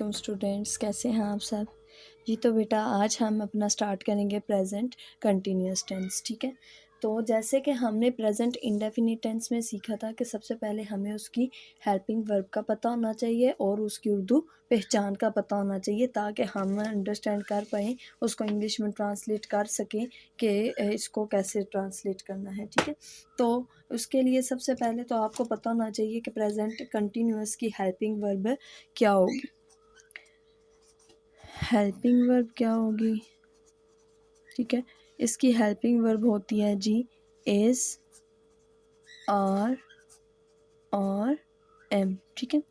वालेकुम स्टूडेंट्स, कैसे हैं आप सब। जी तो बेटा आज हम अपना स्टार्ट करेंगे प्रेजेंट कंटिन्यूअस टेंस। ठीक है, तो जैसे कि हमने प्रेजेंट इंडेफिनिट टेंस में सीखा था कि सबसे पहले हमें उसकी हेल्पिंग वर्ब का पता होना चाहिए और उसकी उर्दू पहचान का पता होना चाहिए ताकि हम अंडरस्टैंड कर पाएँ, उसको इंग्लिश में ट्रांसलेट कर सकें कि इसको कैसे ट्रांसलेट करना है। ठीक है, तो उसके लिए सबसे पहले तो आपको पता होना चाहिए कि प्रेजेंट कंटिन्यूअस की हेल्पिंग वर्ब क्या होगी। हेल्पिंग वर्ब क्या होगी, ठीक है, इसकी हेल्पिंग वर्ब होती है जी इज, आर और एम। ठीक है,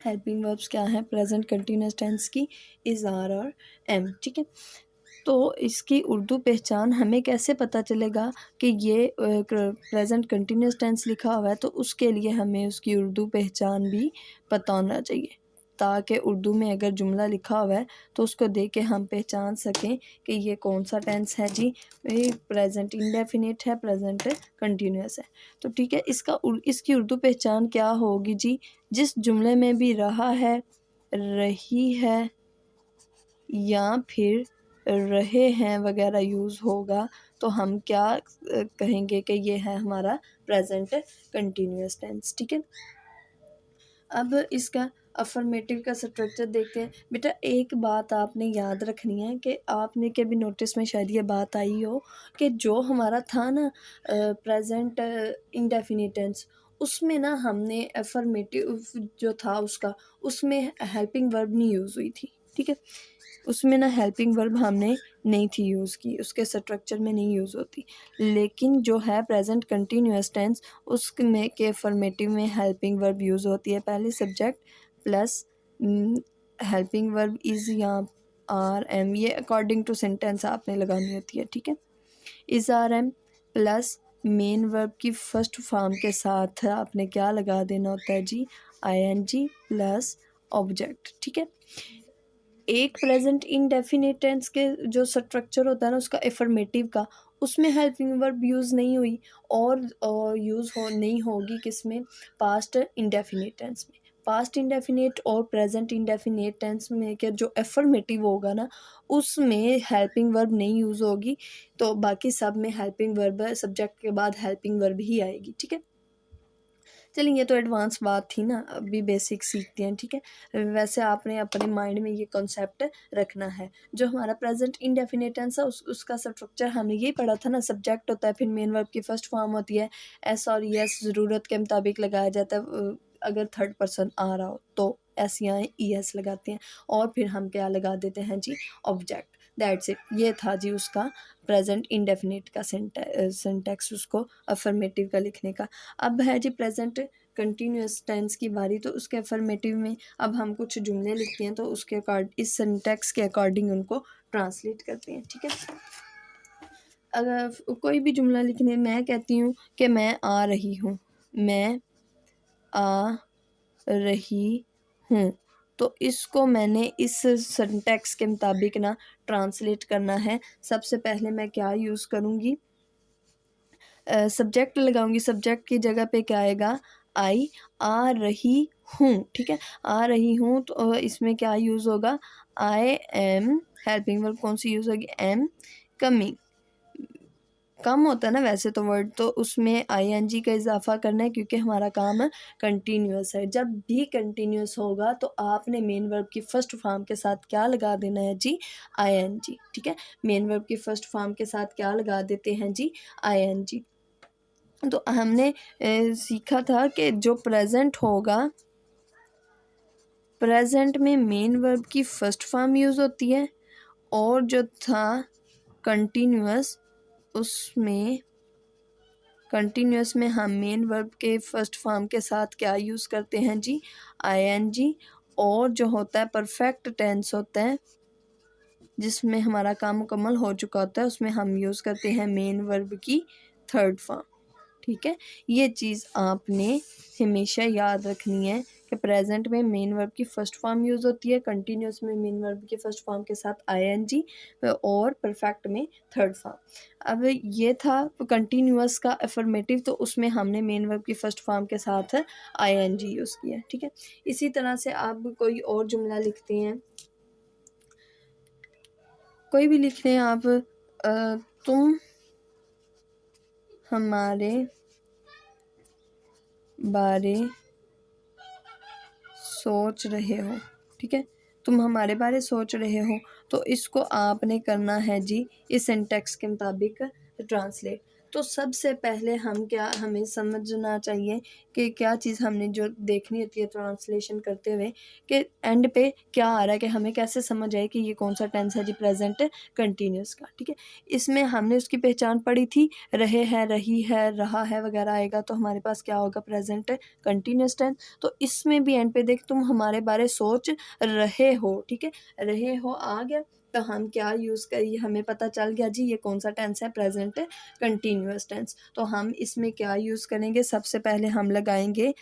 हेल्पिंग वर्ब्स क्या है प्रेजेंट कंटिन्यूअस टेंस की, इज, आर और एम। ठीक है, तो इसकी उर्दू पहचान हमें कैसे पता चलेगा कि ये प्रेजेंट कंटिन्यूअस टेंस लिखा हुआ है, तो उसके लिए हमें उसकी उर्दू पहचान भी पता होना चाहिए ताकि उर्दू में अगर जुमला लिखा हुआ है तो उसको देख के हम पहचान सकें कि ये कौन सा टेंस है जी, प्रेजेंट इंडेफिनिट है, प्रेजेंट कंटिन्यूअस है। तो ठीक है, इसकी उर्दू पहचान क्या होगी जी, जिस जुमले में भी रहा है, रही है या फिर रहे हैं वगैरह यूज़ होगा तो हम क्या कहेंगे कि ये है हमारा प्रेजेंट कंटिन्यूअस टेंस। ठीक है, अब इसका अफर्मेटिव का स्ट्रक्चर देखते हैं। बेटा एक बात आपने याद रखनी है कि आपने के भी नोटिस में शायद ये बात आई हो कि जो हमारा था ना प्रेजेंट इंडेफिनिट टेंस, उसमें ना हमने अफर्मेटिव जो था उसका, उसमें हेल्पिंग वर्ब नहीं यूज़ हुई थी। ठीक है, उसमें ना हेल्पिंग वर्ब हमने नहीं थी यूज़ की, उसके स्ट्रक्चर में नहीं यूज़ होती। लेकिन जो है प्रेजेंट कंटिन्यूअस टेंस, उसमें के फॉर्मेटिव में हेल्पिंग वर्ब यूज़ होती है। पहले subject plus helping verb is या आर एम, ये अकॉर्डिंग टू सेंटेंस आपने लगानी होती है। ठीक है, is are am plus main verb की फर्स्ट फॉर्म के साथ आपने क्या लगा देना होता है जी, I N G plus object. ठीक है, एक प्रेजेंट इंडेफिनिट टेंस के जो स्ट्रक्चर होता है ना उसका एफर्मेटिव का, उसमें हेल्पिंग वर्ब यूज़ नहीं हुई और यूज़ हो नहीं होगी किसमें, पास्ट इंडेफिनिट टेंस में। पास्ट इंडेफिनिट और प्रेजेंट इंडेफिनिट टेंस में के जो एफर्मेटिव होगा ना उसमें हेल्पिंग वर्ब नहीं यूज़ होगी, तो बाकी सब में हेल्पिंग वर्ब सब्जेक्ट के बाद हेल्पिंग वर्ब ही आएगी। ठीक है, चलिए ये तो एडवांस बात थी ना, अभी बेसिक सीखते हैं। ठीक है, वैसे आपने अपने माइंड में ये कॉन्सेप्ट रखना है। जो हमारा प्रेजेंट इंडेफिनिट टेंस है उसका स्ट्रक्चर हमने यही पढ़ा था ना, सब्जेक्ट होता है, फिर मेन वर्ब की फर्स्ट फॉर्म होती है एस और यस, ज़रूरत के मुताबिक लगाया जाता है। अगर थर्ड पर्सन आ रहा हो तो एस या ई एस लगाते हैं और फिर हम क्या लगा देते हैं जी, ऑब्जेक्ट। दैट्स इट, ये था जी उसका प्रेजेंट इंडेफिनिट का सिंटैक्स, उसको अफर्मेटिव का लिखने का। अब है जी प्रेजेंट कंटिन्यूअस टेंस की बारी, तो उसके अफर्मेटिव में अब हम कुछ जुमले लिखते हैं तो उसके इस सिंटैक्स के अकॉर्डिंग उनको ट्रांसलेट करते हैं। ठीक है, अगर कोई भी जुमला लिखने, मैं कहती हूँ कि मैं आ रही हूँ, मैं आ रही हूँ, तो इसको मैंने इस सिंटैक्स के मुताबिक ना ट्रांसलेट करना है। सबसे पहले मैं क्या यूज़ करूँगी, सब्जेक्ट लगाऊंगी, सब्जेक्ट की जगह पे क्या आएगा, आई, आ रही हूँ। ठीक है, आ रही हूँ तो इसमें क्या यूज़ होगा, आई एम, हेल्पिंग वर्ब कौन सी यूज़ होगी, एम कमिंग। कम होता है ना वैसे तो वर्ड, तो उसमें आई एन जी का इजाफा करना है क्योंकि हमारा काम कंटिन्यूअस है। जब भी कंटिन्यूअस होगा तो आपने मेन वर्ब की फर्स्ट फॉर्म के साथ क्या लगा देना है जी, आई एन जी। ठीक है, मेन वर्ब की फर्स्ट फॉर्म के साथ क्या लगा देते हैं जी, आई एन जी। तो हमने सीखा था कि जो प्रेजेंट होगा, प्रेजेंट में मेन वर्ब की फर्स्ट फॉर्म यूज़ होती है और जो था कंटिन्यूअस, उसमें कंटिन्यूअस में हम मेन वर्ब के फर्स्ट फॉर्म के साथ क्या यूज़ करते हैं जी, आई एन जी। और जो होता है परफेक्ट टेंस होता है जिसमें हमारा काम मुकम्मल हो चुका होता है, उसमें हम यूज़ करते हैं मेन वर्ब की थर्ड फॉर्म। ठीक है, ये चीज़ आपने हमेशा याद रखनी है कि प्रेजेंट में मेन वर्ब की फर्स्ट फॉर्म यूज़ होती है, कंटिन्यूस में मेन वर्ब की फर्स्ट फॉर्म के साथ आईएनजी और परफेक्ट में थर्ड फॉर्म। अब ये था कंटिन्यूस का अफर्मेटिव, तो उसमें हमने मेन वर्ब की फर्स्ट फॉर्म के साथ आईएनजी यूज़ किया, ठीक है। इसी तरह से आप कोई और जुमला लिखते हैं, कोई भी लिख लें आप, तुम हमारे बारे सोच रहे हो, ठीक है। तुम हमारे बारे सोच रहे हो, तो इसको आपने करना है जी इस सिंटैक्स के मुताबिक ट्रांसलेट। तो सबसे पहले हमें समझना चाहिए कि क्या चीज़ हमने जो देखनी होती है ट्रांसलेशन करते हुए, कि एंड पे क्या आ रहा है, कि हमें कैसे समझ आए कि ये कौन सा टेंस है जी प्रेजेंट कंटिन्यूस का, ठीक है। इसमें हमने उसकी पहचान पढ़ी थी, रहे है, रही है, रहा है वगैरह आएगा तो हमारे पास क्या होगा, प्रेजेंट कंटिन्यूस टेंस। तो इसमें भी एंड पे देख, तुम हमारे बारे सोच रहे हो, ठीक है, रहे हो आ गया, तो हम क्या यूज़ करिए, हमें पता चल गया जी ये कौन सा टेंस है, प्रेजेंट कंटिन्यूस टेंस। तो हम इसमें क्या यूज़ करेंगे, सबसे पहले हम लगाएंगे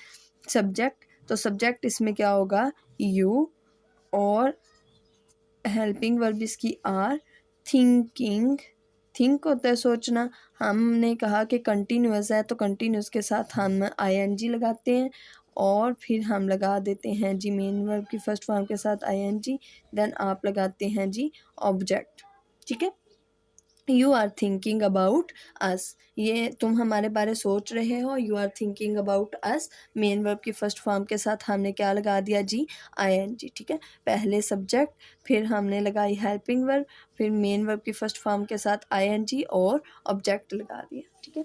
सब्जेक्ट। तो सब्जेक्ट इसमें क्या होगा, यू, और हेल्पिंग वर्ब इसकी आर, थिंकिंग, थिंक होता है सोचना। हमने कहा कि कंटिन्यूस है, तो कंटिन्यूस के साथ हम आईएनजी लगाते हैं, और फिर हम लगा देते हैं जी मेन वर्ब की फर्स्ट फॉर्म के साथ आईएनजी, देन आप लगाते हैं जी ऑब्जेक्ट, ठीक है। You are thinking about us, ये तुम हमारे बारे सोच रहे हो, you are thinking about us, main verb की फर्स्ट फॉर्म के साथ हमने क्या लगा दिया जी, आईएनजी, ठीक है। पहले सब्जेक्ट, फिर हमने लगाई हेल्पिंग वर्ब, फिर मेन वर्ब की फर्स्ट फॉर्म के साथ आईएनजी और ऑब्जेक्ट लगा दिया, ठीक है।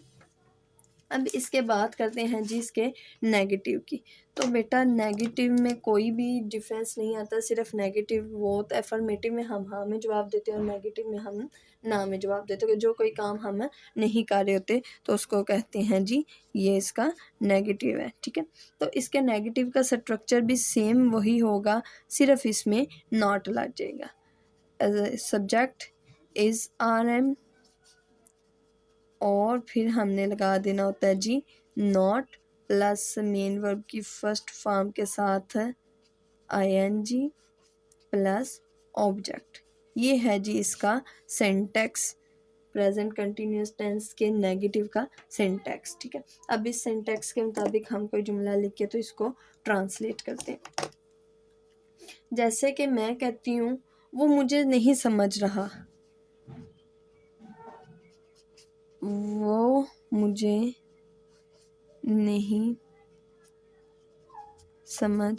अब इसके बात करते हैं जी इसके नेगेटिव की। तो बेटा नेगेटिव में कोई भी डिफरेंस नहीं आता, सिर्फ नेगेटिव वो तो एफर्मेटिव में हम हाँ में जवाब देते हैं और नेगेटिव में हम ना में जवाब देते हैं। जो कोई काम हम नहीं कर रहे होते तो उसको कहते हैं जी ये इसका नेगेटिव है, ठीक है। तो इसके नेगेटिव का स्ट्रक्चर भी सेम वही होगा, सिर्फ इसमें नॉट लग जाएगा। सब्जेक्ट इज़ आर एम, और फिर हमने लगा देना होता है जी नॉट प्लस मेन वर्ब की फर्स्ट फॉर्म के साथ आईएनजी प्लस ऑब्जेक्ट। ये है जी इसका सिंटैक्स, प्रेजेंट कंटिन्यूस टेंस के नेगेटिव का सिंटैक्स, ठीक है। अब इस सिंटैक्स के मुताबिक हम कोई जुमला लिख के तो इसको ट्रांसलेट करते हैं। जैसे कि मैं कहती हूँ वो मुझे नहीं समझ रहा, वो मुझे नहीं समझ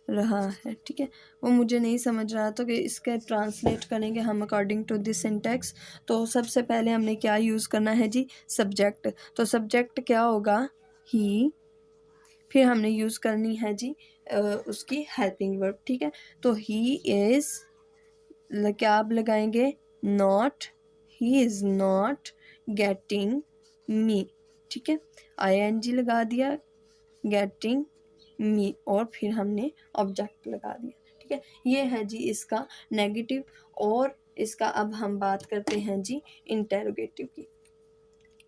रहा है, ठीक है। वो मुझे नहीं समझ रहा, तो कि इसका ट्रांसलेट करेंगे हम अकॉर्डिंग टू दिस सिंटैक्स। तो सबसे पहले हमने क्या यूज़ करना है जी, सब्जेक्ट। तो सब्जेक्ट क्या होगा, ही, फिर हमने यूज़ करनी है जी उसकी हेल्पिंग वर्ब, ठीक है। तो ही इज़, क्या आप लगाएंगे, not, he is not getting me, ठीक है। आईएनजी लगा दिया, गेटिंग मी, और फिर हमने ऑब्जेक्ट लगा दिया, ठीक है। ये है जी इसका नेगेटिव। और इसका अब हम बात करते हैं जी इंटेरोगेटिव की।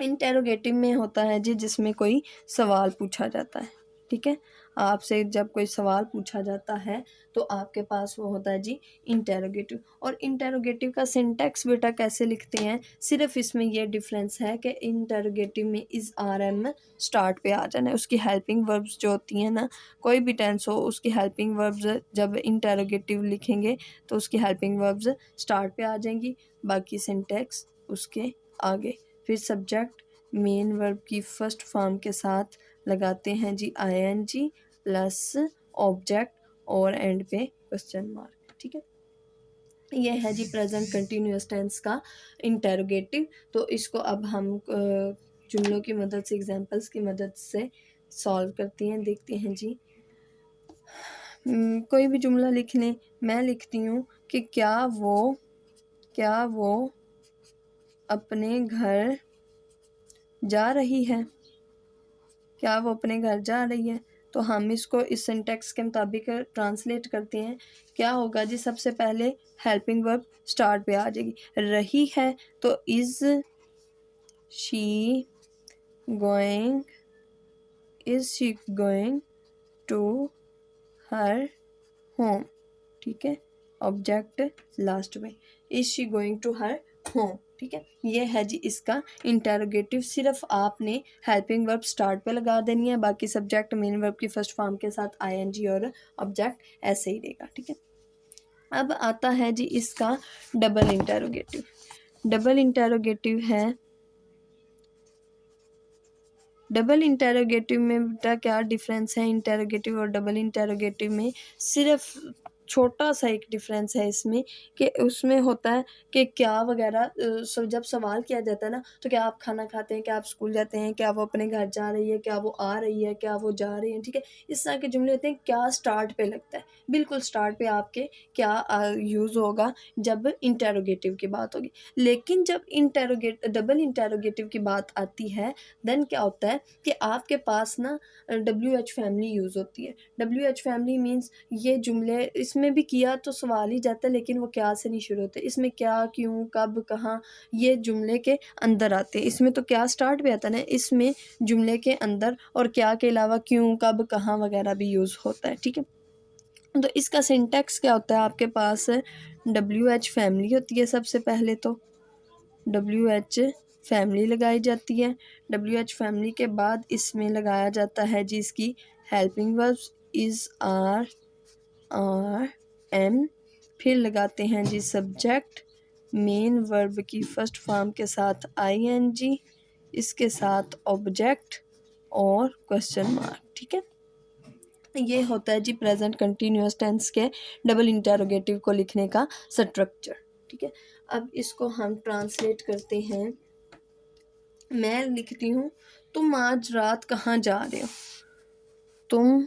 इंटेरोगेटिव में होता है जी जिसमें कोई सवाल पूछा जाता है, ठीक है। आपसे जब कोई सवाल पूछा जाता है तो आपके पास वो होता है जी इंटेरोगेटिव। और इंटेरोगेटिव का सिंटैक्स बेटा कैसे लिखते हैं, सिर्फ इसमें ये डिफरेंस है कि इंटेरोगेटिव में इज़ आर एम स्टार्ट पे आ जाना है। उसकी हेल्पिंग वर्ब्स जो होती हैं ना, कोई भी टेंस हो उसकी हेल्पिंग वर्ब्स जब इंटेरोगेटिव लिखेंगे तो उसकी हेल्पिंग वर्ब्स स्टार्ट पे आ जाएंगी, बाकी सिंटैक्स उसके आगे। फिर सब्जेक्ट मेन वर्ब की फर्स्ट फॉर्म के साथ लगाते हैं जी आईएनजी प्लस ऑब्जेक्ट और एंड पे क्वेश्चन मार्क, ठीक है। ये है जी प्रेजेंट कंटिन्यूअस टेंस का इंटेरोगेटिव। तो इसको अब हम जुमलों की मदद से, एग्जांपल्स की मदद से सॉल्व करते हैं, देखते हैं जी। कोई भी जुमला लिख लें, मैं लिखती हूँ कि क्या वो अपने घर जा रही है, क्या वो अपने घर जा रही है। तो हम इसको इस सिंटैक्स के मुताबिक ट्रांसलेट करते हैं। क्या होगा जी, सबसे पहले हेल्पिंग वर्ब स्टार्ट पे आ जाएगी, रही है तो is she going, is she going to her home, ठीक है, ऑब्जेक्ट लास्ट में, is she going to her home, ठीक है। ये है जी इसका इंटेरोगेटिव। सिर्फ आपने हेल्पिंग वर्ब स्टार्ट पे लगा देनी है, बाकी सब्जेक्ट मेन वर्ब की फर्स्ट फॉर्म के साथ आईएनजी और ऑब्जेक्ट ऐसे ही रहेगा, ठीक है। अब आता है जी इसका डबल इंटेरोगेटिव। डबल इंटेरोगेटिव है, डबल इंटेरोगेटिव में बेटा क्या डिफरेंस है इंटेरोगेटिव और डबल इंटेरोगेटिव में? सिर्फ छोटा सा एक डिफरेंस है इसमें कि उसमें होता है कि क्या वगैरह जब सवाल किया जाता है ना, तो क्या आप खाना खाते हैं, क्या आप स्कूल जाते हैं, क्या वो अपने घर जा रही है, क्या वो आ रही है, क्या वो जा रही है, ठीक है। इस तरह के जुमले होते हैं। क्या स्टार्ट पे लगता है, बिल्कुल स्टार्ट पे आपके क्या यूज़ होगा जब इंटेरोगेटिव की बात होगी। लेकिन जब डबल इंटेरोगेटिव की बात आती है देन क्या होता है कि आपके पास ना WH फैमिली यूज़ होती है। WH फैमिली मीन्स ये जुमले इसमें भी किया तो सवाल ही जाता है, लेकिन वो क्या से नहीं शुरू होते। इसमें क्या, क्यों, कब, कहाँ ये जुमले के अंदर आते हैं। इसमें तो क्या स्टार्ट पे आता है ना, इसमें जुमले के अंदर और क्या के अलावा क्यों, कब, कहाँ वगैरह भी यूज़ होता है, ठीक है। तो इसका सिंटैक्स क्या होता है, आपके पास WH फैमिली होती है सबसे पहले तो WH फैमिली लगाई जाती है। WH फैमिली के बाद इसमें लगाया जाता है जी इसकी helping verbs is, are, am. फिर लगाते हैं जी सब्जेक्ट मेन वर्ब की फर्स्ट फॉर्म के साथ ING, इसके साथ ऑब्जेक्ट और क्वेश्चन मार्क, ठीक है। ये होता है जी प्रेजेंट कंटिन्यूअस टेंस के डबल इंटेरोगेटिव को लिखने का स्ट्रक्चर, ठीक है। अब इसको हम ट्रांसलेट करते हैं। मैं लिखती हूँ, तुम आज रात कहाँ जा रहे हो? तुम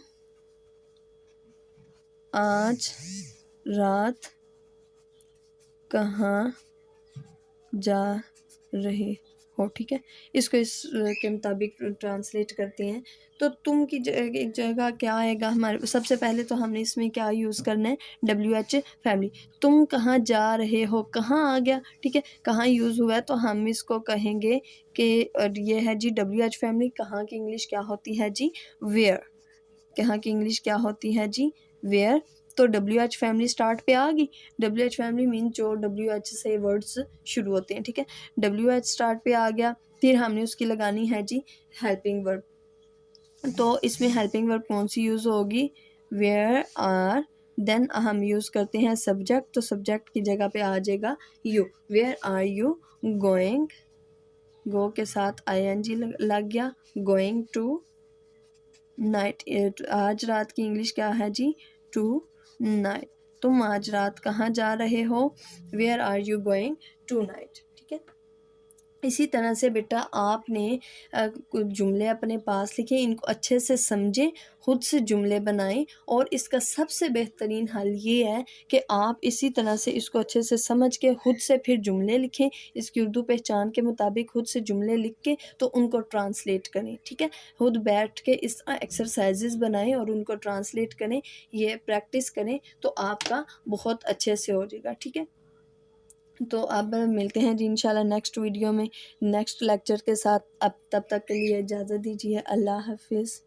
आज रात कहाँ जा रहे हो, ठीक है। इसको इस के मुताबिक ट्रांसलेट करते हैं। तो तुम की एक जगह क्या आएगा हमारे, सबसे पहले तो हमने इसमें क्या यूज़ करना है, WH फैमिली। तुम कहाँ जा रहे हो, कहाँ आ गया, ठीक है, कहाँ यूज़ हुआ है तो हम इसको कहेंगे कि ये है जी WH फैमिली। कहाँ की इंग्लिश क्या होती है जी, वेयर। कहाँ की इंग्लिश क्या होती है जी, वेयर। तो WH फैमिली स्टार्ट पे आ गई। WH फैमिली मीन जो WH से वर्ड्स शुरू होते हैं, ठीक है। WH स्टार्ट पे आ गया, फिर हमने उसकी लगानी है जी हेल्पिंग वर्ब। तो इसमें हेल्पिंग वर्ब कौन सी यूज़ होगी, वेयर, आर। देन हम यूज़ करते हैं सब्जेक्ट, तो सब्जेक्ट की जगह पे आ जाएगा you. Where are you going, go के साथ ING लग गया, गोइंग टू नाइट। आज रात की इंग्लिश क्या है जी, टू नाइट। तुम आज रात कहाँ जा रहे हो, where are you going tonight, ठीक है। इसी तरह से बेटा आपने कुछ जुमले अपने पास लिखे, इनको अच्छे से समझें, खुद से जुमले बनाएं। और इसका सबसे बेहतरीन हल ये है कि आप इसी तरह से इसको अच्छे से समझ के खुद से फिर जुमले लिखें, इसकी उर्दू पहचान के मुताबिक खुद से जुमले लिख के तो उनको ट्रांसलेट करें, ठीक है। खुद बैठ के इस एक्सरसाइजेज बनाएं और उनको ट्रांसलेट करें, ये प्रैक्टिस करें तो आपका बहुत अच्छे से हो जाएगा, ठीक है। तो अब मिलते हैं जी इंशाल्लाह नेक्स्ट वीडियो में नेक्स्ट लेक्चर के साथ। अब तब तक के लिए इजाज़त दीजिए, अल्लाह हाफिज़।